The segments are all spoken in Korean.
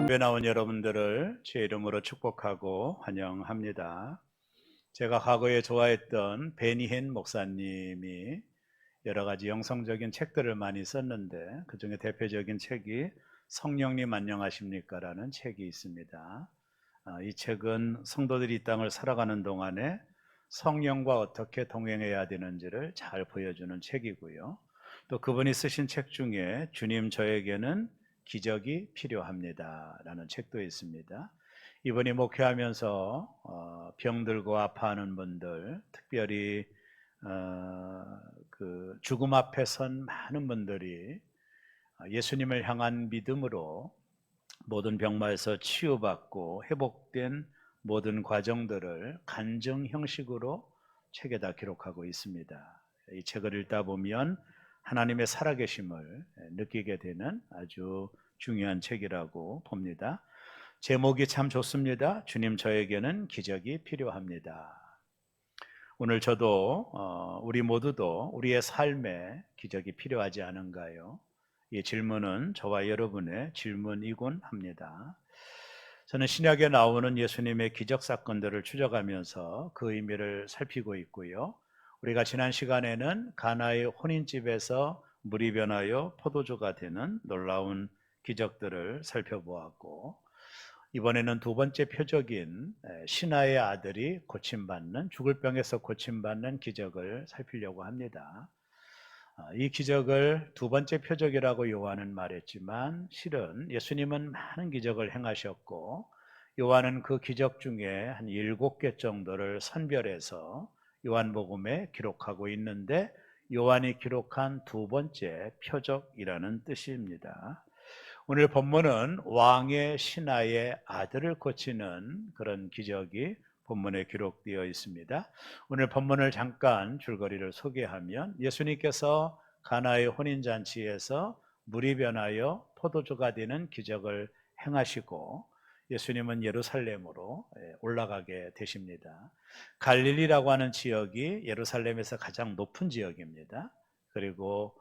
예배 나온 여러분들을 제 이름으로 축복하고 환영합니다. 제가 과거에 좋아했던 베니헨 목사님이 여러 가지 영성적인 책들을 많이 썼는데 그 중에 대표적인 책이 성령님 안녕하십니까? 라는 책이 있습니다. 이 책은 성도들이 이 땅을 살아가는 동안에 성령과 어떻게 동행해야 되는지를 잘 보여주는 책이고요. 또 그분이 쓰신 책 중에 주님 저에게는 기적이 필요합니다 라는 책도 있습니다. 이분이 목회하면서 병들고 아파하는 분들, 특별히 그 죽음 앞에 선 많은 분들이 예수님을 향한 믿음으로 모든 병마에서 치유받고 회복된 모든 과정들을 간증 형식으로 책에다 기록하고 있습니다. 이 책을 읽다 보면 하나님의 살아계심을 느끼게 되는 아주 중요한 책이라고 봅니다. 제목이 참 좋습니다. 주님 저에게는 기적이 필요합니다. 오늘 저도 우리 모두도 우리의 삶에 기적이 필요하지 않은가요? 이 질문은 저와 여러분의 질문이곤 합니다. 저는 신약에 나오는 예수님의 기적 사건들을 추적하면서 그 의미를 살피고 있고요. 우리가 지난 시간에는 가나의 혼인집에서 물이 변하여 포도주가 되는 놀라운 기적들을 살펴보았고, 이번에는 두 번째 표적인 신하의 아들이 고침받는, 죽을 병에서 고침받는 기적을 살피려고 합니다. 이 기적을 두 번째 표적이라고 요한은 말했지만 실은 예수님은 많은 기적을 행하셨고, 요한은 그 기적 중에 한 7개 정도를 선별해서 요한복음에 기록하고 있는데, 요한이 기록한 두 번째 표적이라는 뜻입니다. 오늘 본문은 왕의 신하의 아들을 고치는 그런 기적이 본문에 기록되어 있습니다. 오늘 본문을 잠깐 줄거리를 소개하면, 예수님께서 가나의 혼인잔치에서 물이 변하여 포도주가 되는 기적을 행하시고 예수님은 예루살렘으로 올라가게 되십니다. 갈릴리라고 하는 지역이 예루살렘에서 가장 높은 지역입니다. 그리고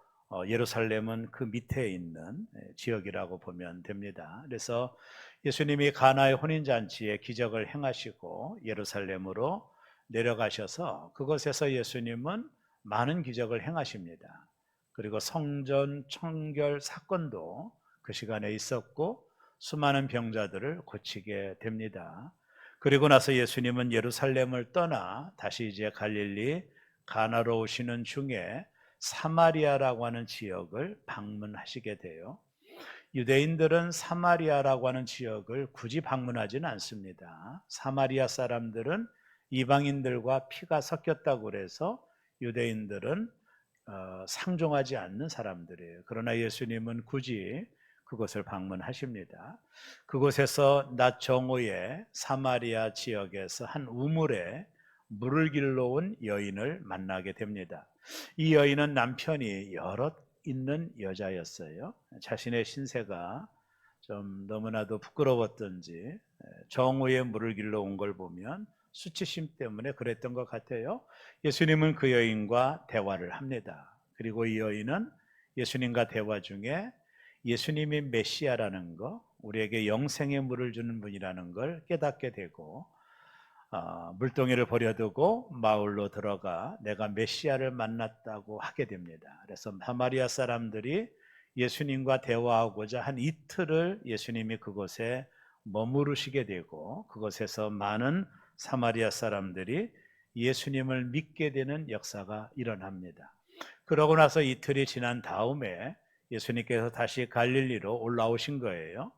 예루살렘은 그 밑에 있는 지역이라고 보면 됩니다. 그래서 예수님이 가나의 혼인잔치에 기적을 행하시고 예루살렘으로 내려가셔서 그곳에서 예수님은 많은 기적을 행하십니다. 그리고 성전 청결 사건도 그 시간에 있었고 수많은 병자들을 고치게 됩니다. 그리고 나서 예수님은 예루살렘을 떠나 다시 이제 갈릴리 가나로 오시는 중에 사마리아라고 하는 지역을 방문하시게 돼요. 유대인들은 사마리아라고 하는 지역을 굳이 방문하지는 않습니다. 사마리아 사람들은 이방인들과 피가 섞였다고 그래서 유대인들은 상종하지 않는 사람들이에요. 그러나 예수님은 굳이 그곳을 방문하십니다. 그곳에서 낮 정오에 사마리아 지역에서 한 우물에 물을 길러 온 여인을 만나게 됩니다. 이 여인은 남편이 여럿 있는 여자였어요. 자신의 신세가 좀 너무나도 부끄러웠던지 정오에 물을 길러 온 걸 보면 수치심 때문에 그랬던 것 같아요. 예수님은 그 여인과 대화를 합니다. 그리고 이 여인은 예수님과 대화 중에 예수님이 메시아라는 거, 우리에게 영생의 물을 주는 분이라는 걸 깨닫게 되고, 물동이를 버려두고 마을로 들어가 내가 메시아를 만났다고 하게 됩니다. 그래서 사마리아 사람들이 예수님과 대화하고자 한 이틀을 예수님이 그곳에 머무르시게 되고, 그곳에서 많은 사마리아 사람들이 예수님을 믿게 되는 역사가 일어납니다. 그러고 나서 이틀이 지난 다음에 예수님께서 다시 갈릴리로 올라오신 거예요.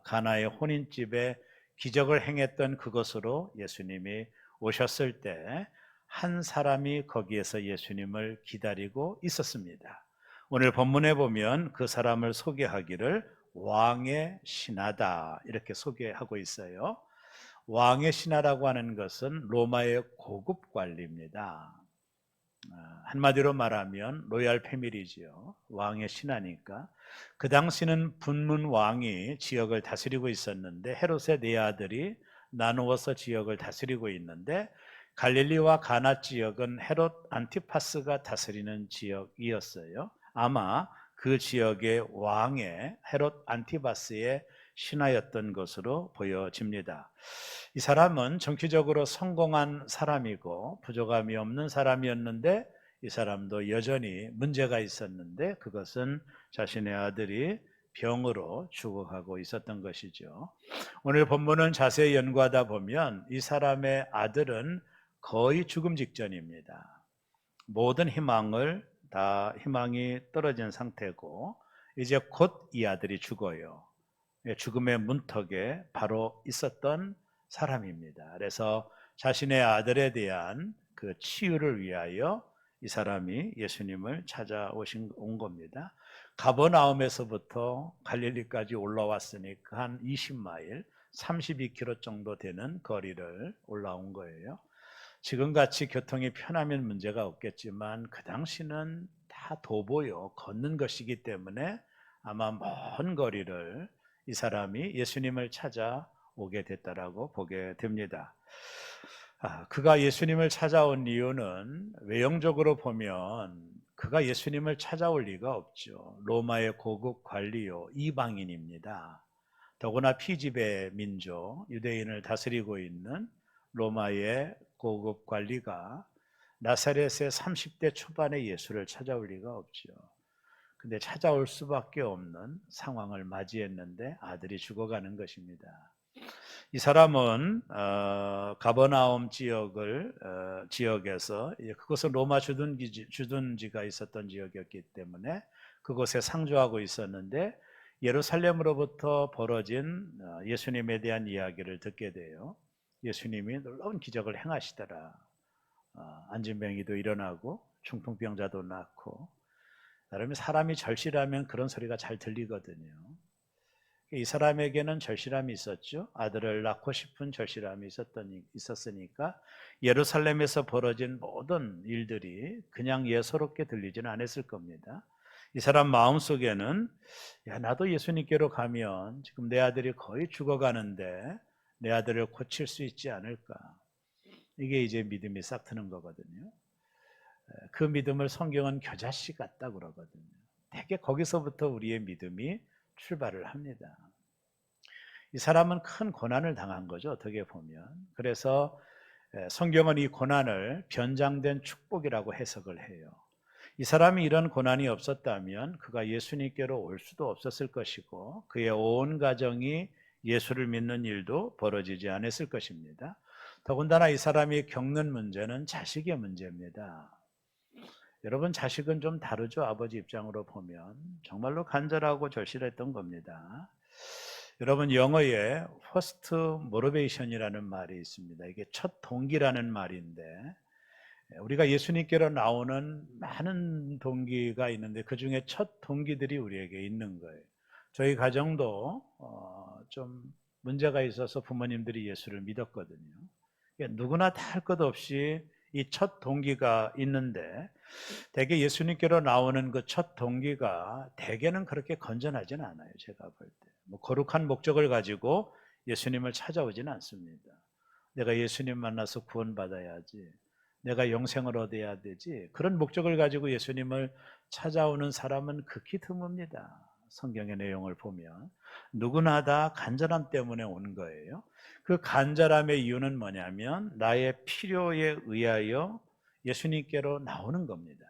가나의 혼인집에 기적을 행했던 그곳으로 예수님이 오셨을 때 한 사람이 거기에서 예수님을 기다리고 있었습니다. 오늘 본문에 보면 그 사람을 소개하기를 왕의 신하다 이렇게 소개하고 있어요. 왕의 신하라고 하는 것은 로마의 고급 관리입니다. 한마디로 말하면 로얄 패밀리지요. 왕의 신하니까. 그 당시는 분문 왕이 지역을 다스리고 있었는데 헤롯의 네 아들이 나누어서 지역을 다스리고 있는데, 갈릴리와 가나 지역은 헤롯 안티파스가 다스리는 지역이었어요. 아마 그 지역의 왕의 헤롯 안티파스의 신하였던 것으로 보여집니다. 이 사람은 정치적으로 성공한 사람이고 부족함이 없는 사람이었는데 이 사람도 여전히 문제가 있었는데 그것은 자신의 아들이 병으로 죽어가고 있었던 것이죠. 오늘 본문은 자세히 연구하다 보면 이 사람의 아들은 거의 죽음 직전입니다. 모든 희망이 떨어진 상태고 이제 곧 이 아들이 죽어요. 죽음의 문턱에 바로 있었던 사람입니다. 그래서 자신의 아들에 대한 그 치유를 위하여 이 사람이 예수님을 온 겁니다. 가버나움에서부터 갈릴리까지 올라왔으니까 한 20마일, 32km 정도 되는 거리를 올라온 거예요. 지금같이 교통이 편하면 문제가 없겠지만 그 당시는 다 도보요, 걷는 것이기 때문에 아마 먼 거리를 이 사람이 예수님을 찾아오게 됐다라고 보게 됩니다. 그가 예수님을 찾아온 이유는 외형적으로 보면 그가 예수님을 찾아올 리가 없죠. 로마의 고급 관리요, 이방인입니다. 더구나 피지배 민족, 유대인을 다스리고 있는 로마의 고급 관리가 나사렛의 30대 초반에 예수를 찾아올 리가 없죠. 근데 찾아올 수밖에 없는 상황을 맞이했는데 아들이 죽어가는 것입니다. 이 사람은 가버나움 지역에서 그것은 로마 주둔지가 있었던 지역이었기 때문에 그곳에 상주하고 있었는데 예루살렘으로부터 벌어진 예수님에 대한 이야기를 듣게 돼요. 예수님이 놀라운 기적을 행하시더라. 안진병이도 일어나고 중풍병자도 낫고, 나름의 사람이 절실하면 그런 소리가 잘 들리거든요. 이 사람에게는 절실함이 있었죠. 아들을 낳고 싶은 절실함이 있었으니까 예루살렘에서 벌어진 모든 일들이 그냥 예사롭게 들리지는 않았을 겁니다. 이 사람 마음속에는 나도 예수님께로 가면 지금 내 아들이 거의 죽어가는데 내 아들을 고칠 수 있지 않을까. 이게 이제 믿음이 싹 트는 거거든요. 그 믿음을 성경은 겨자씨 같다고 그러거든요. 되게 거기서부터 우리의 믿음이 출발을 합니다. 이 사람은 큰 고난을 당한 거죠, 어떻게 보면. 그래서 성경은 이 고난을 변장된 축복이라고 해석을 해요. 이 사람이 이런 고난이 없었다면 그가 예수님께로 올 수도 없었을 것이고 그의 온 가정이 예수를 믿는 일도 벌어지지 않았을 것입니다. 더군다나 이 사람이 겪는 문제는 자식의 문제입니다. 여러분, 자식은 좀 다르죠. 아버지 입장으로 보면 정말로 간절하고 절실했던 겁니다. 여러분, 영어에 first motivation이라는 말이 있습니다. 이게 첫 동기라는 말인데 우리가 예수님께로 나오는 많은 동기가 있는데 그 중에 첫 동기들이 우리에게 있는 거예요. 저희 가정도 좀 문제가 있어서 부모님들이 예수를 믿었거든요. 누구나 다 할 것 없이 이 첫 동기가 있는데 대개 예수님께로 나오는 그 첫 동기가 대개는 그렇게 건전하진 않아요. 제가 볼 때. 거룩한 목적을 가지고 예수님을 찾아오지는 않습니다. 내가 예수님 만나서 구원받아야지, 내가 영생을 얻어야 되지, 그런 목적을 가지고 예수님을 찾아오는 사람은 극히 드뭅니다. 성경의 내용을 보면 누구나 다 간절함 때문에 온 거예요. 그 간절함의 이유는 뭐냐면 나의 필요에 의하여 예수님께로 나오는 겁니다.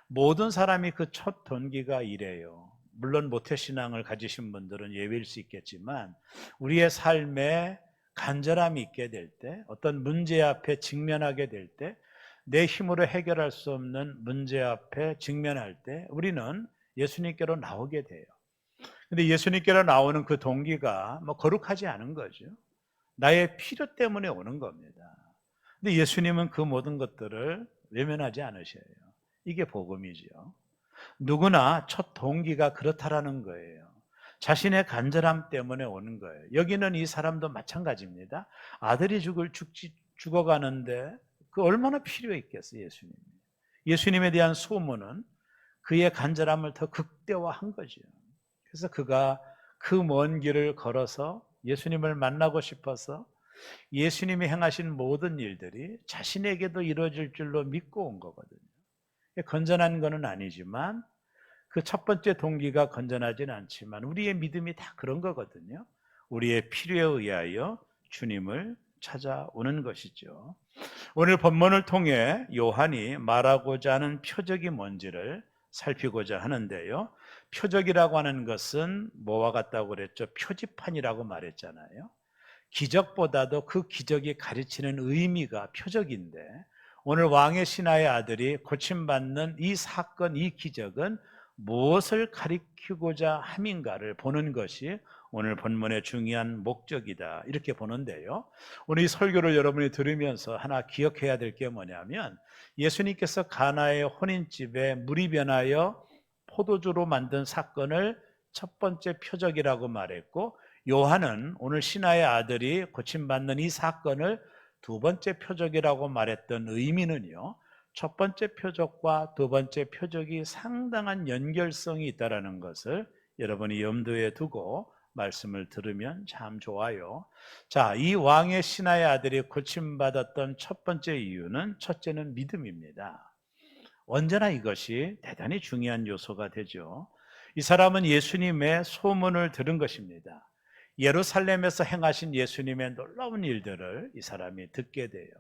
모든 사람이 그 첫 동기가 이래요. 물론 모태신앙을 가지신 분들은 예외일 수 있겠지만 우리의 삶에 간절함이 있게 될 때, 어떤 문제 앞에 직면하게 될 때, 내 힘으로 해결할 수 없는 문제 앞에 직면할 때 우리는 예수님께로 나오게 돼요. 근데 예수님께로 나오는 그 동기가 거룩하지 않은 거죠. 나의 필요 때문에 오는 겁니다. 근데 예수님은 그 모든 것들을 외면하지 않으셔요. 이게 복음이죠. 누구나 첫 동기가 그렇다라는 거예요. 자신의 간절함 때문에 오는 거예요. 여기는 이 사람도 마찬가지입니다. 아들이 죽어가는데 그 얼마나 필요 있겠어요, 예수님. 예수님에 대한 소문은 그의 간절함을 더 극대화한 거죠. 그래서 그가 그 먼 길을 걸어서 예수님을 만나고 싶어서 예수님이 행하신 모든 일들이 자신에게도 이루어질 줄로 믿고 온 거거든요. 건전한 것은 아니지만 그 첫 번째 동기가 건전하지는 않지만 우리의 믿음이 다 그런 거거든요. 우리의 필요에 의하여 주님을 찾아오는 것이죠. 오늘 본문을 통해 요한이 말하고자 하는 표적이 뭔지를 살피고자 하는데요. 표적이라고 하는 것은 뭐와 같다고 그랬죠? 표지판이라고 말했잖아요. 기적보다도 그 기적이 가르치는 의미가 표적인데, 오늘 왕의 신하의 아들이 고침받는 이 사건, 이 기적은 무엇을 가리키고자 함인가를 보는 것이 오늘 본문의 중요한 목적이다, 이렇게 보는데요. 오늘 이 설교를 여러분이 들으면서 하나 기억해야 될 게 뭐냐면, 예수님께서 가나의 혼인집에 물이 변하여 포도주로 만든 사건을 첫 번째 표적이라고 말했고, 요한은 오늘 신하의 아들이 고침받는 이 사건을 두 번째 표적이라고 말했던 의미는요, 첫 번째 표적과 두 번째 표적이 상당한 연결성이 있다는 것을 여러분이 염두에 두고 말씀을 들으면 참 좋아요. 자, 이 왕의 신하의 아들이 고침받았던 첫 번째 이유는, 첫째는 믿음입니다. 언제나 이것이 대단히 중요한 요소가 되죠. 이 사람은 예수님의 소문을 들은 것입니다. 예루살렘에서 행하신 예수님의 놀라운 일들을 이 사람이 듣게 돼요.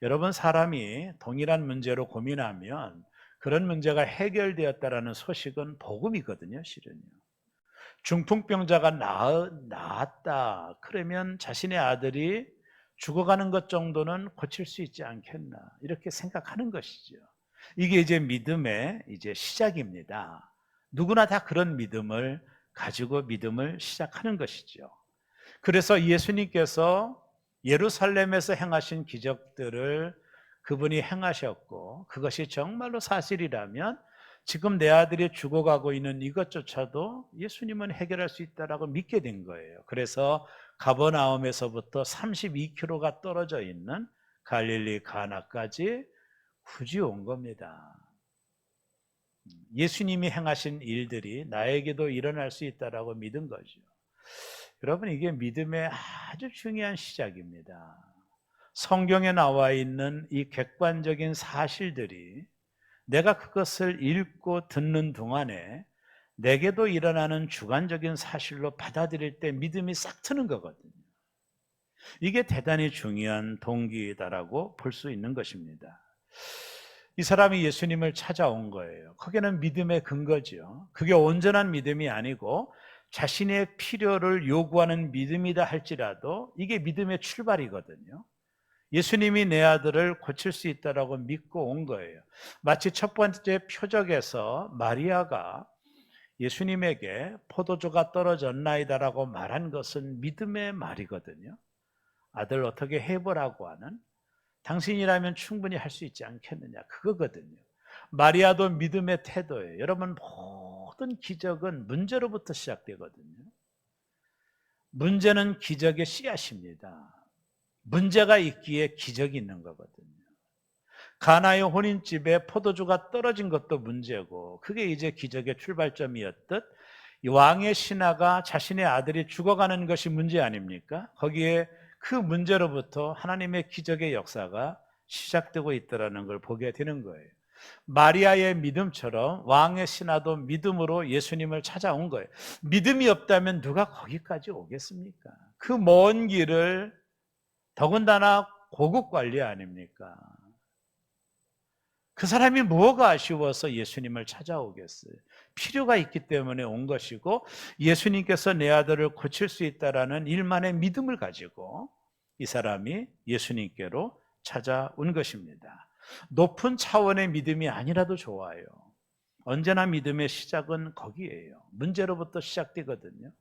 여러분, 사람이 동일한 문제로 고민하면 그런 문제가 해결되었다라는 소식은 복음이거든요, 실은요. 중풍병자가 나았다. 그러면 자신의 아들이 죽어가는 것 정도는 고칠 수 있지 않겠나, 이렇게 생각하는 것이죠. 이게 이제 믿음의 시작입니다. 누구나 다 그런 믿음을 가지고 믿음을 시작하는 것이죠. 그래서 예수님께서 예루살렘에서 행하신 기적들을 그분이 행하셨고, 그것이 정말로 사실이라면 지금 내 아들이 죽어가고 있는 이것조차도 예수님은 해결할 수 있다라고 믿게 된 거예요. 그래서 가버나움에서부터 32km가 떨어져 있는 갈릴리 가나까지 굳이 온 겁니다. 예수님이 행하신 일들이 나에게도 일어날 수 있다라고 믿은 거죠. 여러분, 이게 믿음의 아주 중요한 시작입니다. 성경에 나와 있는 이 객관적인 사실들이 내가 그것을 읽고 듣는 동안에 내게도 일어나는 주관적인 사실로 받아들일 때 믿음이 싹 트는 거거든요. 이게 대단히 중요한 동기다라고 볼 수 있는 것입니다. 이 사람이 예수님을 찾아온 거예요. 거기는 믿음의 근거죠. 그게 온전한 믿음이 아니고 자신의 필요를 요구하는 믿음이다 할지라도 이게 믿음의 출발이거든요. 예수님이 내 아들을 고칠 수 있다라고 믿고 온 거예요. 마치 첫 번째 표적에서 마리아가 예수님에게 포도주가 떨어졌나이다라고 말한 것은 믿음의 말이거든요. 아들 어떻게 해보라고 하는, 당신이라면 충분히 할 수 있지 않겠느냐, 그거거든요. 마리아도 믿음의 태도예요. 여러분, 모든 기적은 문제로부터 시작되거든요. 문제는 기적의 씨앗입니다. 문제가 있기에 기적이 있는 거거든요. 가나의 혼인집에 포도주가 떨어진 것도 문제고, 그게 이제 기적의 출발점이었듯 이 왕의 신하가 자신의 아들이 죽어가는 것이 문제 아닙니까? 거기에 그 문제로부터 하나님의 기적의 역사가 시작되고 있다는 걸 보게 되는 거예요. 마리아의 믿음처럼 왕의 신하도 믿음으로 예수님을 찾아온 거예요. 믿음이 없다면 누가 거기까지 오겠습니까? 그 먼 길을, 더군다나 고급 관리 아닙니까? 그 사람이 뭐가 아쉬워서 예수님을 찾아오겠어요? 필요가 있기 때문에 온 것이고, 예수님께서 내 아들을 고칠 수 있다라는 일만의 믿음을 가지고 이 사람이 예수님께로 찾아온 것입니다. 높은 차원의 믿음이 아니라도 좋아요. 언제나 믿음의 시작은 거기에요. 문제로부터 시작되거든요.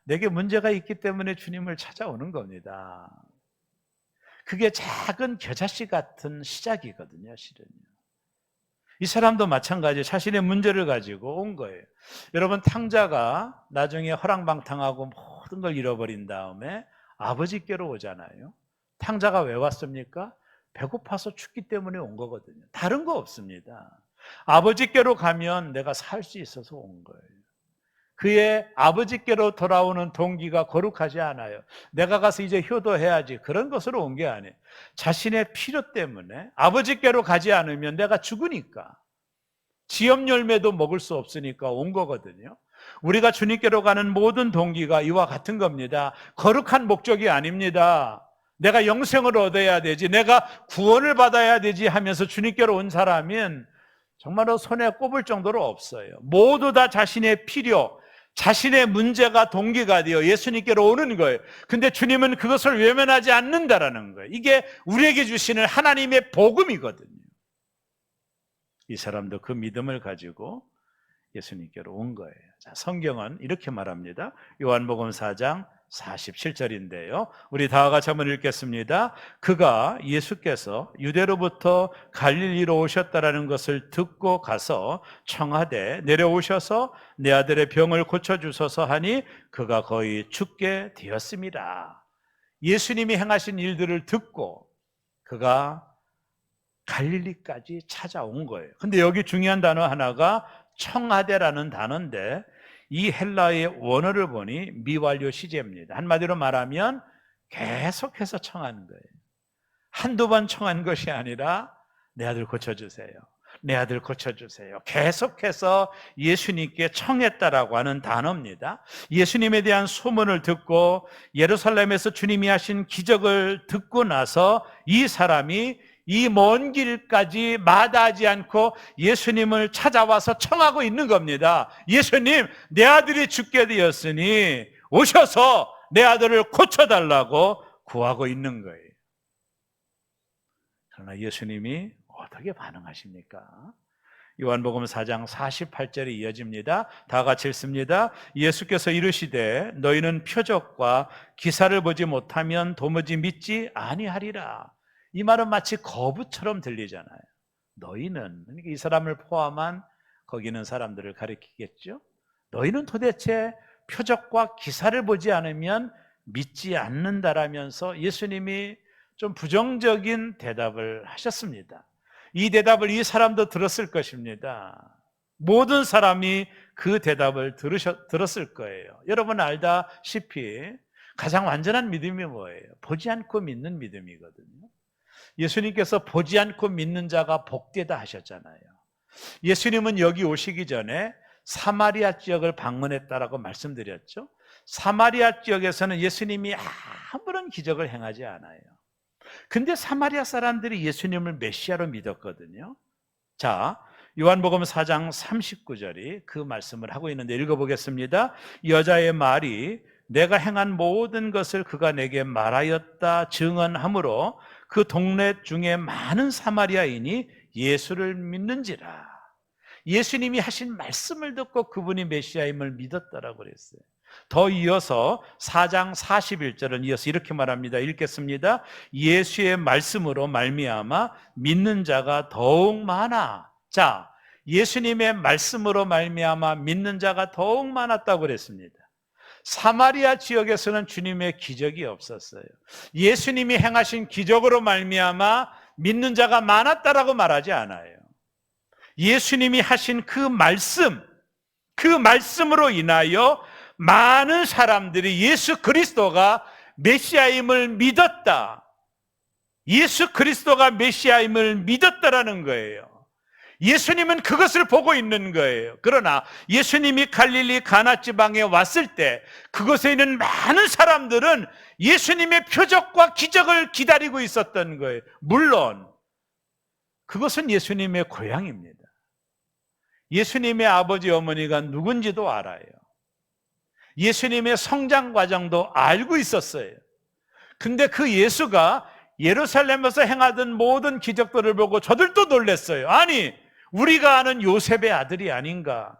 내게 문제가 있기 때문에 주님을 찾아오는 겁니다. 그게 작은 겨자씨 같은 시작이거든요, 실은요. 이 사람도 마찬가지 자신의 문제를 가지고 온 거예요. 여러분, 탕자가 나중에 허랑방탕하고 모든 걸 잃어버린 다음에 아버지께로 오잖아요. 탕자가 왜 왔습니까? 배고파서 춥기 때문에 온 거거든요. 다른 거 없습니다. 아버지께로 가면 내가 살 수 있어서 온 거예요. 그의 아버지께로 돌아오는 동기가 거룩하지 않아요. 내가 가서 이제 효도해야지, 그런 것으로 온 게 아니에요. 자신의 필요 때문에 아버지께로 가지 않으면 내가 죽으니까, 지엽 열매도 먹을 수 없으니까 온 거거든요. 우리가 주님께로 가는 모든 동기가 이와 같은 겁니다. 거룩한 목적이 아닙니다. 내가 영생을 얻어야 되지, 내가 구원을 받아야 되지 하면서 주님께로 온 사람은 정말로 손에 꼽을 정도로 없어요. 모두 다 자신의 필요, 자신의 문제가 동기가 되어 예수님께로 오는 거예요. 근데 주님은 그것을 외면하지 않는다라는 거예요. 이게 우리에게 주시는 하나님의 복음이거든요. 이 사람도 그 믿음을 가지고 예수님께로 온 거예요. 자, 성경은 이렇게 말합니다. 요한복음 4장 47절인데요. 우리 다 같이 한번 읽겠습니다. 그가 예수께서 유대로부터 갈릴리로 오셨다라는 것을 듣고 가서 청하되 내려오셔서 내 아들의 병을 고쳐주소서 하니 그가 거의 죽게 되었습니다. 예수님이 행하신 일들을 듣고 그가 갈릴리까지 찾아온 거예요. 근데 여기 중요한 단어 하나가 청하되라는 단어인데 이 헬라의 원어를 보니 미완료 시제입니다. 한마디로 말하면 계속해서 청하는 거예요. 한두 번 청한 것이 아니라 내 아들 고쳐주세요. 내 아들 고쳐주세요. 계속해서 예수님께 청했다라고 하는 단어입니다. 예수님에 대한 소문을 듣고 예루살렘에서 주님이 하신 기적을 듣고 나서 이 사람이 이 먼 길까지 마다하지 않고 예수님을 찾아와서 청하고 있는 겁니다. 예수님, 내 아들이 죽게 되었으니 오셔서 내 아들을 고쳐달라고 구하고 있는 거예요. 그러나 예수님이 어떻게 반응하십니까? 요한복음 4장 48절에 이어집니다. 다 같이 읽습니다. 예수께서 이르시되 너희는 표적과 기사를 보지 못하면 도무지 믿지 아니하리라. 이 말은 마치 거부처럼 들리잖아요. 너희는, 그러니까 이 사람을 포함한 거기 있는 사람들을 가리키겠죠. 너희는 도대체 표적과 기사를 보지 않으면 믿지 않는다라면서 예수님이 좀 부정적인 대답을 하셨습니다. 이 대답을 이 사람도 들었을 것입니다. 모든 사람이 그 대답을 들었을 거예요. 여러분 알다시피 가장 완전한 믿음이 뭐예요? 보지 않고 믿는 믿음이거든요. 예수님께서 보지 않고 믿는 자가 복되다 하셨잖아요. 예수님은 여기 오시기 전에 사마리아 지역을 방문했다라고 말씀드렸죠. 사마리아 지역에서는 예수님이 아무런 기적을 행하지 않아요. 근데 사마리아 사람들이 예수님을 메시아로 믿었거든요. 자, 요한복음 4장 39절이 그 말씀을 하고 있는데 읽어보겠습니다. 여자의 말이 내가 행한 모든 것을 그가 내게 말하였다 증언하므로 그 동네 중에 많은 사마리아인이 예수를 믿는지라. 예수님이 하신 말씀을 듣고 그분이 메시아임을 믿었다라고 그랬어요. 더 이어서 4장 41절은 이어서 이렇게 말합니다. 읽겠습니다. 예수의 말씀으로 말미암아 믿는 자가 더욱 많아. 자, 예수님의 말씀으로 말미암아 믿는 자가 더욱 많았다고 그랬습니다. 사마리아 지역에서는 주님의 기적이 없었어요. 예수님이 행하신 기적으로 말미암아 믿는 자가 많았다라고 말하지 않아요. 예수님이 하신 그 말씀으로 인하여 많은 사람들이 예수 그리스도가 메시아임을 믿었다. 예수 그리스도가 메시아임을 믿었다라는 거예요. 예수님은 그것을 보고 있는 거예요. 그러나 예수님이 갈릴리 가나 지방에 왔을 때 그곳에 있는 많은 사람들은 예수님의 표적과 기적을 기다리고 있었던 거예요. 물론 그것은 예수님의 고향입니다. 예수님의 아버지 어머니가 누군지도 알아요. 예수님의 성장 과정도 알고 있었어요. 근데 그 예수가 예루살렘에서 행하던 모든 기적들을 보고 저들도 놀랐어요. 아니, 우리가 아는 요셉의 아들이 아닌가?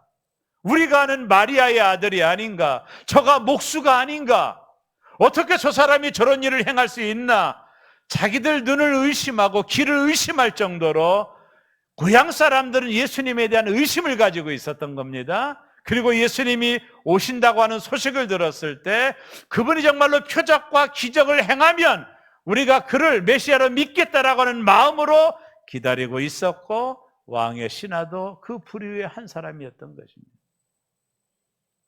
우리가 아는 마리아의 아들이 아닌가? 저가 목수가 아닌가? 어떻게 저 사람이 저런 일을 행할 수 있나? 자기들 눈을 의심하고 귀를 의심할 정도로 고향 사람들은 예수님에 대한 의심을 가지고 있었던 겁니다. 그리고 예수님이 오신다고 하는 소식을 들었을 때 그분이 정말로 표적과 기적을 행하면 우리가 그를 메시아로 믿겠다라고 하는 마음으로 기다리고 있었고 왕의 신하도 그 부류의 한 사람이었던 것입니다.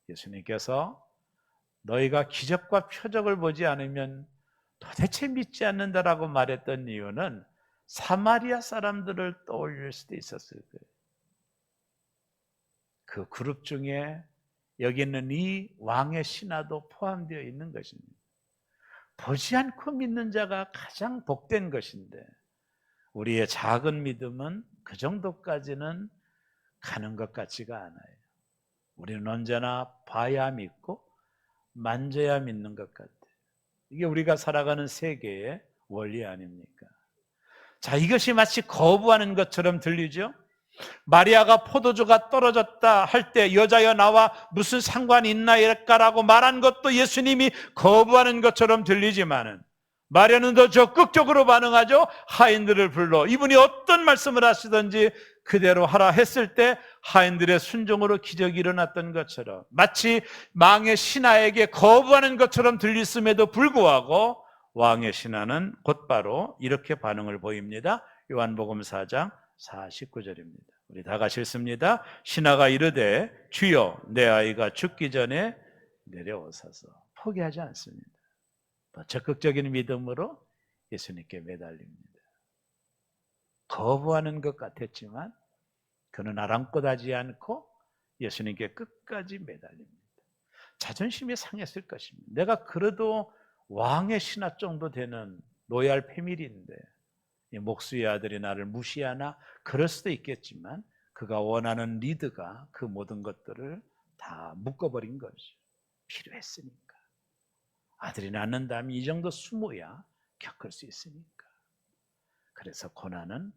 예수님께서 너희가 기적과 표적을 보지 않으면 도대체 믿지 않는다라고 말했던 이유는 사마리아 사람들을 떠올릴 수도 있었을 거예요. 그 그룹 중에 여기 있는 이 왕의 신하도 포함되어 있는 것입니다. 보지 않고 믿는 자가 가장 복된 것인데 우리의 작은 믿음은 그 정도까지는 가는 것 같지가 않아요. 우리는 언제나 봐야 믿고 만져야 믿는 것 같아요. 이게 우리가 살아가는 세계의 원리 아닙니까? 자, 이것이 마치 거부하는 것처럼 들리죠? 마리아가 포도주가 떨어졌다 할 때 여자여 나와 무슨 상관이 있나이까라고 말한 것도 예수님이 거부하는 것처럼 들리지만은 마리아는 더 적극적으로 반응하죠. 하인들을 불러 이분이 어떤 말씀을 하시든지 그대로 하라 했을 때 하인들의 순종으로 기적이 일어났던 것처럼 마치 왕의 신하에게 거부하는 것처럼 들렸음에도 불구하고 왕의 신하는 곧바로 이렇게 반응을 보입니다. 요한복음 4장 49절입니다. 우리 다 같이 읽습니다. 신하가 이르되 주여 내 아이가 죽기 전에 내려오소서. 포기하지 않습니다. 적극적인 믿음으로 예수님께 매달립니다. 거부하는 것 같았지만 그는 아랑곳하지 않고 예수님께 끝까지 매달립니다. 자존심이 상했을 것입니다. 내가 그래도 왕의 신하 정도 되는 로얄 패밀리인데 목수의 아들이 나를 무시하나? 그럴 수도 있겠지만 그가 원하는 리드가 그 모든 것들을 다 묶어버린 거죠. 필요했으니까. 아들이 낳는다면 이 정도 수모야 겪을 수 있으니까. 그래서 고난은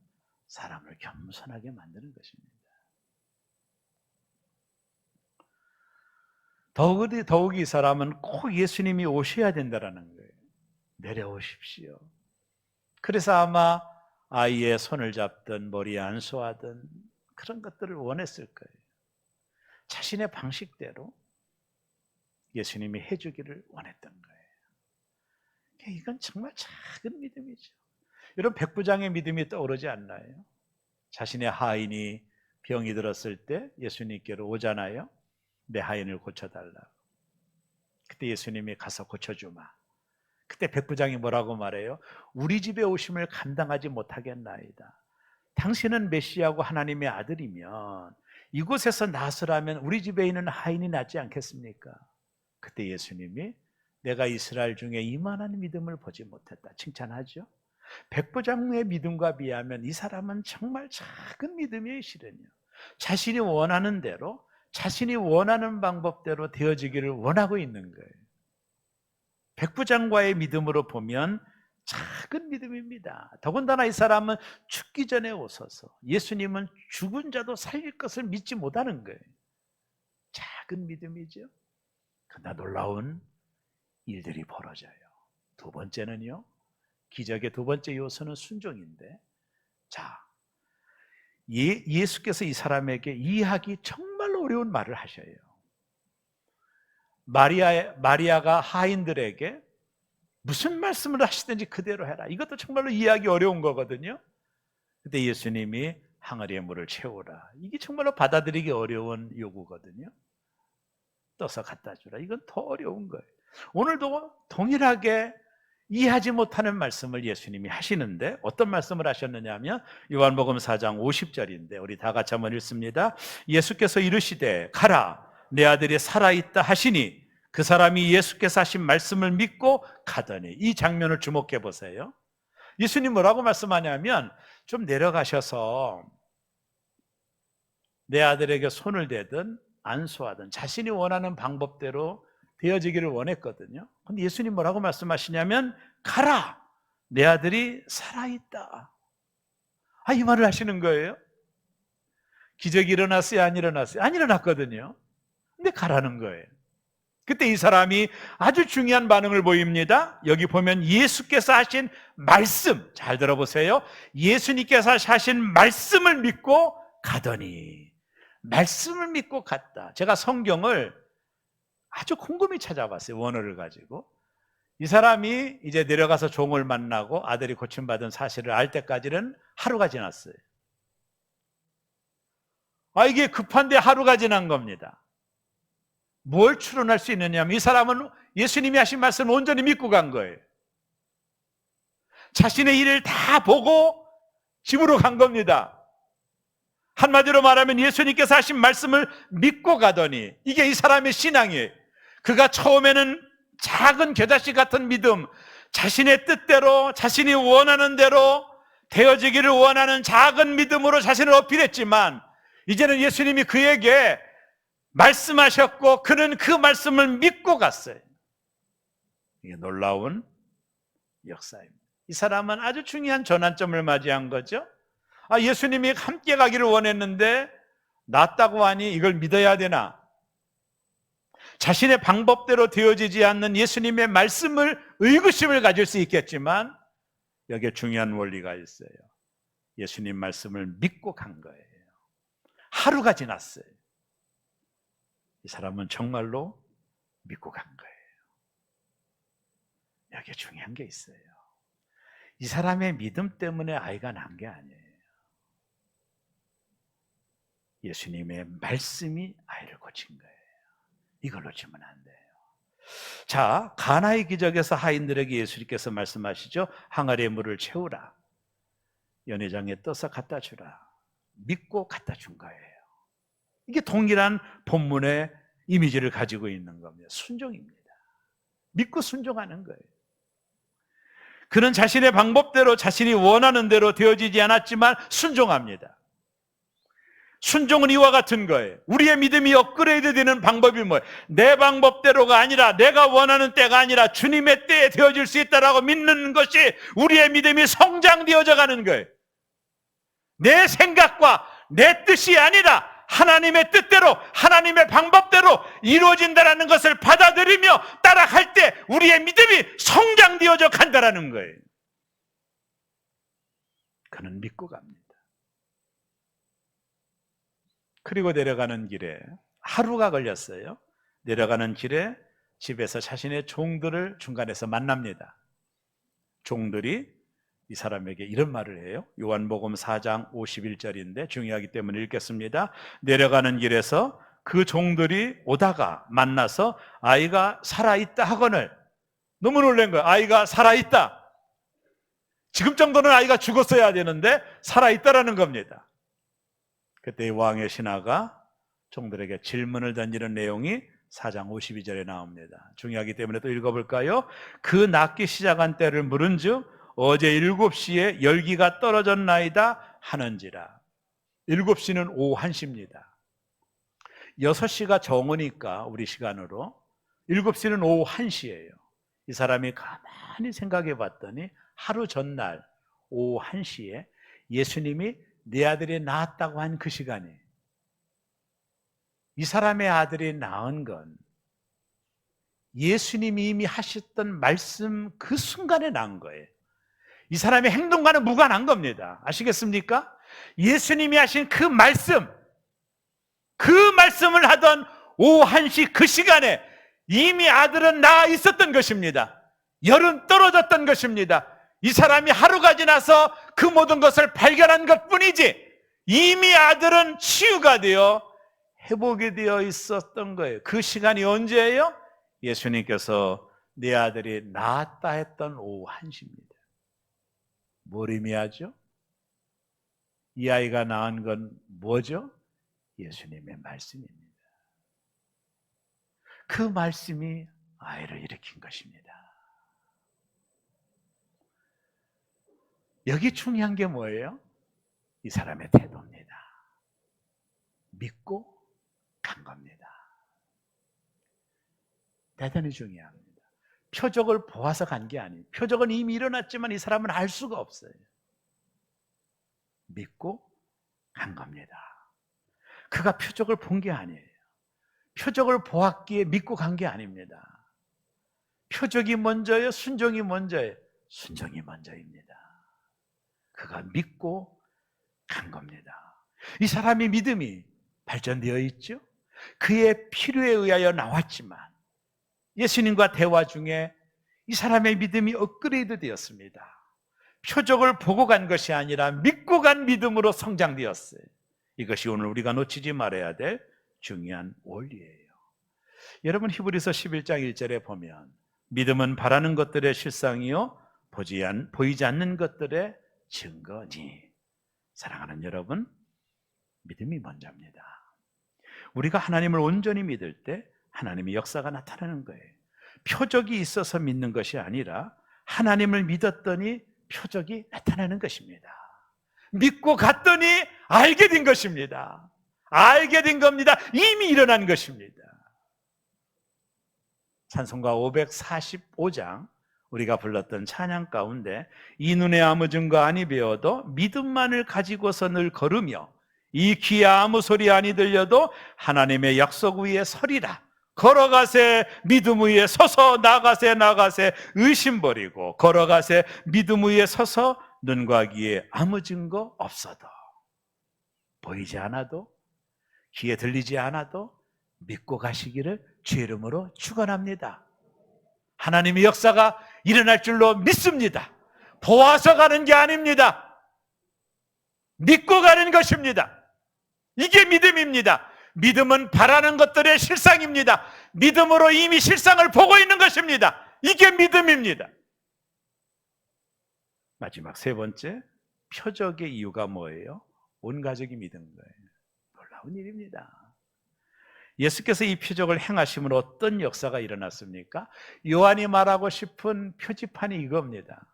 사람을 겸손하게 만드는 것입니다. 더욱이 이 사람은 꼭 예수님이 오셔야 된다는 거예요. 내려오십시오. 그래서 아마 아이의 손을 잡든 머리에 안수하든 그런 것들을 원했을 거예요. 자신의 방식대로 예수님이 해주기를 원했던 거예요. 이건 정말 작은 믿음이죠. 여러분 백부장의 믿음이 떠오르지 않나요? 자신의 하인이 병이 들었을 때 예수님께로 오잖아요. 내 하인을 고쳐달라고. 그때 예수님이 가서 고쳐주마. 그때 백부장이 뭐라고 말해요? 우리 집에 오심을 감당하지 못하겠나이다. 당신은 메시아고 하나님의 아들이면 이곳에서 나서라면 우리 집에 있는 하인이 낫지 않겠습니까? 그때 예수님이 내가 이스라엘 중에 이만한 믿음을 보지 못했다 칭찬하죠. 백부장의 믿음과 비하면 이 사람은 정말 작은 믿음이에요. 실은요. 자신이 원하는 대로 자신이 원하는 방법대로 되어지기를 원하고 있는 거예요. 백부장과의 믿음으로 보면 작은 믿음입니다. 더군다나 이 사람은 죽기 전에 오셔서 예수님은 죽은 자도 살릴 것을 믿지 못하는 거예요. 작은 믿음이죠. 그러나 놀라운 일들이 벌어져요. 두 번째는요, 기적의 두 번째 요소는 순종인데, 자, 예수께서 이 사람에게 이해하기 정말로 어려운 말을 하셔요. 마리아가 하인들에게 무슨 말씀을 하시든지 그대로 해라. 이것도 정말로 이해하기 어려운 거거든요. 그때 예수님이 항아리에 물을 채우라. 이게 정말로 받아들이기 어려운 요구거든요. 떠서 갖다 주라. 이건 더 어려운 거예요. 오늘도 동일하게 이해하지 못하는 말씀을 예수님이 하시는데 어떤 말씀을 하셨느냐 하면 요한복음 4장 50절인데 우리 다 같이 한번 읽습니다. 예수께서 이르시되 가라 내 아들이 살아있다 하시니 그 사람이 예수께서 하신 말씀을 믿고 가더니. 이 장면을 주목해 보세요. 예수님 뭐라고 말씀하냐면 좀 내려가셔서 내 아들에게 손을 대든 안수하든 자신이 원하는 방법대로 되어지기를 원했거든요. 근데 예수님 뭐라고 말씀하시냐면 가라 내 아들이 살아있다. 이 말을 하시는 거예요. 기적이 일어났어요? 안 일어났어요? 안 일어났거든요. 근데 가라는 거예요. 그때 이 사람이 아주 중요한 반응을 보입니다. 여기 보면 예수께서 하신 말씀, 잘 들어보세요. 예수님께서 하신 말씀을 믿고 가더니. 말씀을 믿고 갔다. 제가 성경을 아주 곰곰이 찾아봤어요. 원어를 가지고. 이 사람이 이제 내려가서 종을 만나고 아들이 고침받은 사실을 알 때까지는 하루가 지났어요. 이게 급한데 하루가 지난 겁니다. 뭘 추론할 수 있느냐면 이 사람은 예수님이 하신 말씀을 온전히 믿고 간 거예요. 자신의 일을 다 보고 집으로 간 겁니다. 한마디로 말하면 예수님께서 하신 말씀을 믿고 가더니 이게 이 사람의 신앙이에요. 그가 처음에는 작은 겨자씨 같은 믿음, 자신의 뜻대로 자신이 원하는 대로 되어지기를 원하는 작은 믿음으로 자신을 어필했지만 이제는 예수님이 그에게 말씀하셨고 그는 그 말씀을 믿고 갔어요. 이게 놀라운 역사입니다. 이 사람은 아주 중요한 전환점을 맞이한 거죠. 예수님이 함께 가기를 원했는데 낫다고 하니 이걸 믿어야 되나? 자신의 방법대로 되어지지 않는 예수님의 말씀을 의구심을 가질 수 있겠지만 여기에 중요한 원리가 있어요. 예수님 말씀을 믿고 간 거예요. 하루가 지났어요. 이 사람은 정말로 믿고 간 거예요. 여기에 중요한 게 있어요. 이 사람의 믿음 때문에 아이가 난 게 아니에요. 예수님의 말씀이 아이를 고친 거예요. 이걸 놓치면 안 돼요. 자, 가나의 기적에서 하인들에게 예수님께서 말씀하시죠. 항아리에 물을 채우라. 연회장에 떠서 갖다 주라. 믿고 갖다 준 거예요. 이게 동일한 본문의 이미지를 가지고 있는 겁니다. 순종입니다. 믿고 순종하는 거예요. 그는 자신의 방법대로 자신이 원하는 대로 되어지지 않았지만 순종합니다. 순종은 이와 같은 거예요. 우리의 믿음이 업그레이드 되는 방법이 뭐예요? 내 방법대로가 아니라 내가 원하는 때가 아니라 주님의 때에 되어질 수 있다라고 믿는 것이 우리의 믿음이 성장되어져 가는 거예요. 내 생각과 내 뜻이 아니라 하나님의 뜻대로 하나님의 방법대로 이루어진다는 것을 받아들이며 따라갈 때 우리의 믿음이 성장되어져 간다는 거예요. 그는 믿고 갑니다. 그리고 내려가는 길에 하루가 걸렸어요. 내려가는 길에 집에서 자신의 종들을 중간에서 만납니다. 종들이 이 사람에게 이런 말을 해요. 요한복음 4장 51절인데 중요하기 때문에 읽겠습니다. 내려가는 길에서 그 종들이 오다가 만나서 아이가 살아있다 하거늘. 너무 놀란 거예요. 아이가 살아있다. 지금 정도는 아이가 죽었어야 되는데 살아있다라는 겁니다. 그때 왕의 신하가 종들에게 질문을 던지는 내용이 4장 52절에 나옵니다. 중요하기 때문에 또 읽어볼까요? 그 낫기 시작한 때를 물은즉 어제 7시에 열기가 떨어졌나이다 하는지라. 7시는 오후 1시입니다. 6시가 정오니까 우리 시간으로 7시는 오후 1시예요. 이 사람이 가만히 생각해 봤더니 하루 전날 오후 1시에 예수님이 네 아들이 낳았다고 한 그 시간이, 이 사람의 아들이 낳은 건 예수님이 이미 하셨던 말씀 그 순간에 낳은 거예요. 이 사람의 행동과는 무관한 겁니다. 아시겠습니까? 예수님이 하신 그 말씀, 그 말씀을 하던 오후 1시 그 시간에 이미 아들은 낳아 있었던 것입니다. 열은 떨어졌던 것입니다. 이 사람이 하루가 지나서 그 모든 것을 발견한 것뿐이지 이미 아들은 치유가 되어 회복이 되어 있었던 거예요. 그 시간이 언제예요? 예수님께서 내 아들이 낳았다 했던 오후 1시입니다. 뭘 의미하죠? 이 아이가 낳은 건 뭐죠? 예수님의 말씀입니다. 그 말씀이 아이를 일으킨 것입니다. 여기 중요한 게 뭐예요? 이 사람의 태도입니다. 믿고 간 겁니다. 대단히 중요합니다. 표적을 보아서 간 게 아니에요. 표적은 이미 일어났지만 이 사람은 알 수가 없어요. 믿고 간 겁니다. 그가 표적을 본 게 아니에요. 표적을 보았기에 믿고 간 게 아닙니다. 표적이 먼저예요? 순종이 먼저예요? 순종이 먼저입니다. 그가 믿고 간 겁니다. 이 사람의 믿음이 발전되어 있죠? 그의 필요에 의하여 나왔지만 예수님과 대화 중에 이 사람의 믿음이 업그레이드 되었습니다. 표적을 보고 간 것이 아니라 믿고 간 믿음으로 성장되었어요. 이것이 오늘 우리가 놓치지 말아야 될 중요한 원리예요. 여러분 히브리서 11장 1절에 보면 믿음은 바라는 것들의 실상이요 보이지 않는 것들의 증거니. 사랑하는 여러분, 믿음이 먼저입니다. 우리가 하나님을 온전히 믿을 때 하나님의 역사가 나타나는 거예요. 표적이 있어서 믿는 것이 아니라 하나님을 믿었더니 표적이 나타나는 것입니다. 믿고 갔더니 알게 된 것입니다. 알게 된 겁니다. 이미 일어난 것입니다. 찬송가 545장 우리가 불렀던 찬양 가운데 이 눈에 아무 증거 아니 배워도 믿음만을 가지고서 늘 걸으며 이 귀에 아무 소리 아니 들려도 하나님의 약속 위에 서리라. 걸어가세 믿음 위에 서서 나가세 의심 버리고 걸어가세 믿음 위에 서서 눈과 귀에 아무 증거 없어도 보이지 않아도 귀에 들리지 않아도 믿고 가시기를 주의 이름으로 축원합니다. 하나님의 역사가 일어날 줄로 믿습니다. 보아서 가는 게 아닙니다. 믿고 가는 것입니다. 이게 믿음입니다. 믿음은 바라는 것들의 실상입니다. 믿음으로 이미 실상을 보고 있는 것입니다. 이게 믿음입니다. 마지막 세 번째, 표적의 이유가 뭐예요? 온 가족이 믿은 거예요. 놀라운 일입니다. 예수께서 이 표적을 행하시면 어떤 역사가 일어났습니까? 요한이 말하고 싶은 표지판이 이겁니다.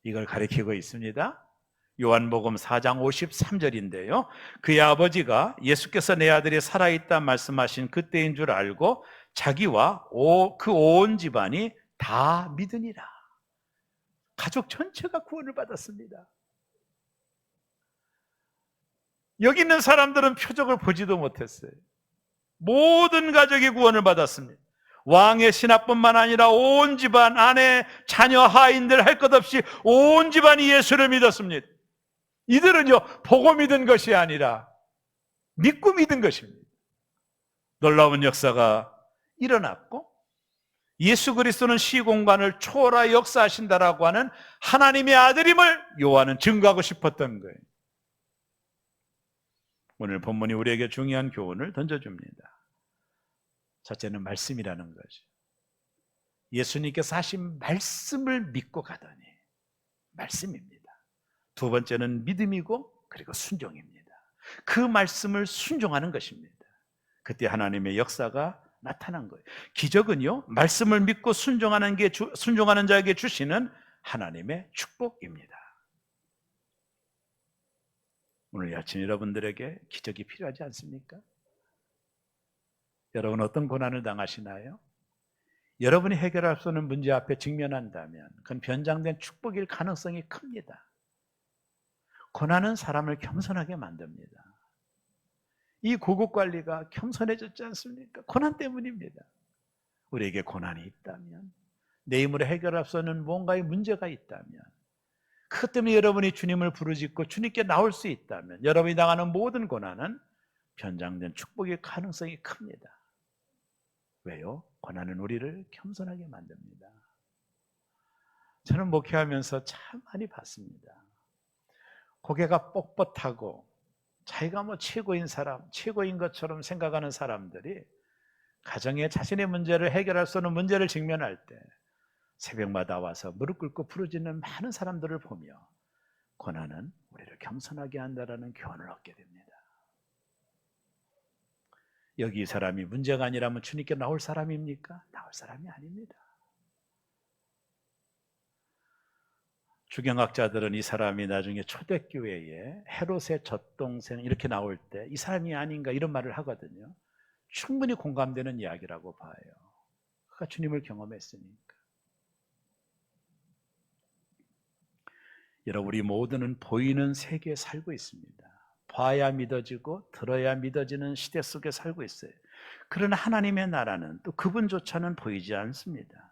이걸 가리키고 있습니다. 요한복음 4장 53절인데요. 그의 아버지가 예수께서 내 아들이 살아있다 말씀하신 그때인 줄 알고 자기와 그 온 집안이 다 믿으니라. 가족 전체가 구원을 받았습니다. 여기 있는 사람들은 표적을 보지도 못했어요. 모든 가족이 구원을 받았습니다. 왕의 신하뿐만 아니라 온 집안, 아내, 자녀, 하인들 할 것 없이 온 집안이 예수를 믿었습니다. 이들은요, 보고 믿은 것이 아니라 믿고 믿은 것입니다. 놀라운 역사가 일어났고 예수 그리스도는 시공간을 초월하 역사하신다라고 하는 하나님의 아들임을 요한은 증거하고 싶었던 거예요. 오늘 본문이 우리에게 중요한 교훈을 던져줍니다. 첫째는 말씀이라는 거죠. 예수님께서 하신 말씀을 믿고 가더니 말씀입니다. 두 번째는 믿음이고 그리고 순종입니다. 그 말씀을 순종하는 것입니다. 그때 하나님의 역사가 나타난 거예요. 기적은요, 말씀을 믿고 순종하는 자에게 주시는 하나님의 축복입니다. 오늘 아침 여러분들에게 기적이 필요하지 않습니까? 여러분 어떤 고난을 당하시나요? 여러분이 해결할 수 없는 문제 앞에 직면한다면 그건 변장된 축복일 가능성이 큽니다. 고난은 사람을 겸손하게 만듭니다. 이 고국관리가 겸손해졌지 않습니까? 고난 때문입니다. 우리에게 고난이 있다면, 내 힘으로 해결할 수 없는 뭔가의 문제가 있다면, 그것 때문에 여러분이 주님을 부르짖고 주님께 나올 수 있다면 여러분이 당하는 모든 고난은 변장된 축복의 가능성이 큽니다. 왜요? 고난은 우리를 겸손하게 만듭니다. 저는 목회하면서 참 많이 봤습니다. 고개가 뻣뻣하고 자기가 최고인 사람, 최고인 것처럼 생각하는 사람들이 가정에 자신의 문제를 해결할 수 없는 문제를 직면할 때 새벽마다 와서 무릎 꿇고 부르짖는 많은 사람들을 보며 고난은 우리를 겸손하게 한다라는 교훈을 얻게 됩니다. 여기 이 사람이 문제가 아니라면 주님께 나올 사람입니까? 나올 사람이 아닙니다. 주경학자들은 이 사람이 나중에 초대교회에 헤롯의 젖동생 이렇게 나올 때 이 사람이 아닌가 이런 말을 하거든요. 충분히 공감되는 이야기라고 봐요. 그가 주님을 경험했으니까. 여러분, 우리 모두는 보이는 세계에 살고 있습니다. 봐야 믿어지고 들어야 믿어지는 시대 속에 살고 있어요. 그러나 하나님의 나라는 또 그분조차는 보이지 않습니다.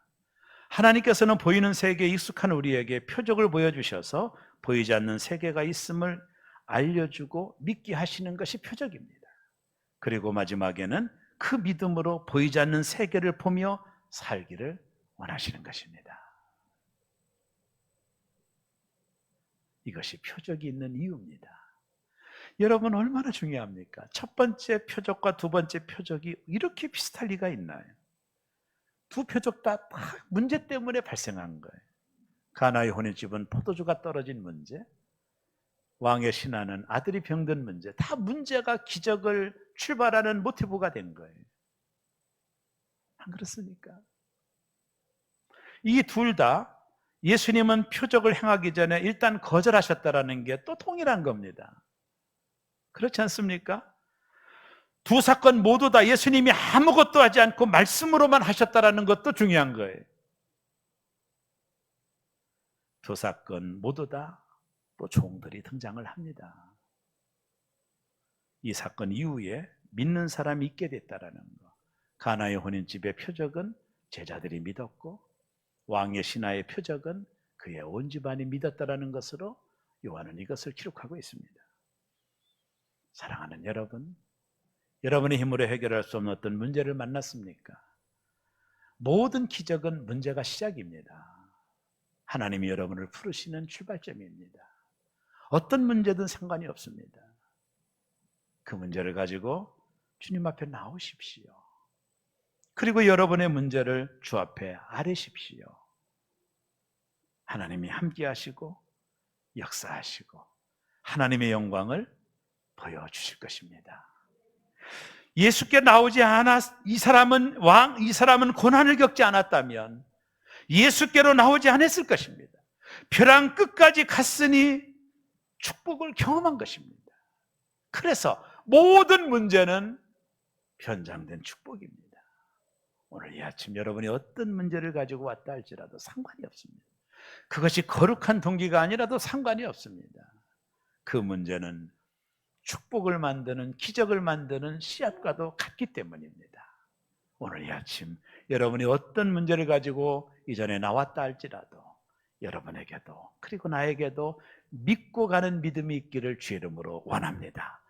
하나님께서는 보이는 세계에 익숙한 우리에게 표적을 보여주셔서 보이지 않는 세계가 있음을 알려주고 믿게 하시는 것이 표적입니다. 그리고 마지막에는 그 믿음으로 보이지 않는 세계를 보며 살기를 원하시는 것입니다. 이것이 표적이 있는 이유입니다. 여러분 얼마나 중요합니까? 첫 번째 표적과 두 번째 표적이 이렇게 비슷할 리가 있나요? 두 표적 다 문제 때문에 발생한 거예요. 가나의 혼인집은 포도주가 떨어진 문제, 왕의 신하는 아들이 병든 문제, 다 문제가 기적을 출발하는 모티브가 된 거예요. 안 그렇습니까? 이 둘 다 예수님은 표적을 행하기 전에 일단 거절하셨다라는 게 또 통일한 겁니다. 그렇지 않습니까? 두 사건 모두 다 예수님이 아무것도 하지 않고 말씀으로만 하셨다라는 것도 중요한 거예요. 두 사건 모두 다 또 종들이 등장을 합니다. 이 사건 이후에 믿는 사람이 있게 됐다라는 거. 가나의 혼인집의 표적은 제자들이 믿었고, 왕의 신하의 표적은 그의 온 집안이 믿었다라는 것으로 요한은 이것을 기록하고 있습니다. 사랑하는 여러분, 여러분의 힘으로 해결할 수 없는 어떤 문제를 만났습니까? 모든 기적은 문제가 시작입니다. 하나님이 여러분을 부르시는 출발점입니다. 어떤 문제든 상관이 없습니다. 그 문제를 가지고 주님 앞에 나오십시오. 그리고 여러분의 문제를 주 앞에 아뢰십시오. 하나님이 함께 하시고 역사하시고 하나님의 영광을 보여주실 것입니다. 예수께 나오지 않아 이 사람은 고난을 겪지 않았다면 예수께로 나오지 않았을 것입니다. 벼랑 끝까지 갔으니 축복을 경험한 것입니다. 그래서 모든 문제는 변장된 축복입니다. 오늘 이 아침 여러분이 어떤 문제를 가지고 왔다 할지라도 상관이 없습니다. 그것이 거룩한 동기가 아니라도 상관이 없습니다. 그 문제는 축복을 만드는, 기적을 만드는 씨앗과도 같기 때문입니다. 오늘 이 아침 여러분이 어떤 문제를 가지고 이전에 나왔다 할지라도 여러분에게도 그리고 나에게도 믿고 가는 믿음이 있기를 주의 이름으로 원합니다.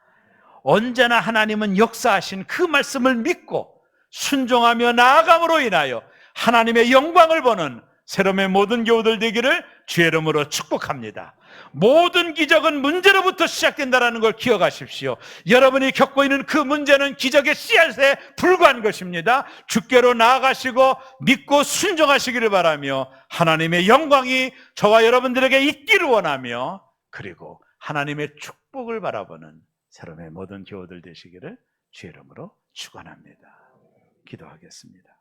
언제나 하나님은 역사하신 그 말씀을 믿고 순종하며 나아감으로 인하여 하나님의 영광을 보는 새롬의 모든 교우들 되기를 주의 이름으로 축복합니다. 모든 기적은 문제로부터 시작된다는 걸 기억하십시오. 여러분이 겪고 있는 그 문제는 기적의 씨앗에 불과한 것입니다. 주께로 나아가시고 믿고 순종하시기를 바라며 하나님의 영광이 저와 여러분들에게 있기를 원하며 그리고 하나님의 축복을 바라보는 새롬의 모든 교우들 되시기를 주의 이름으로 축원합니다. 기도하겠습니다.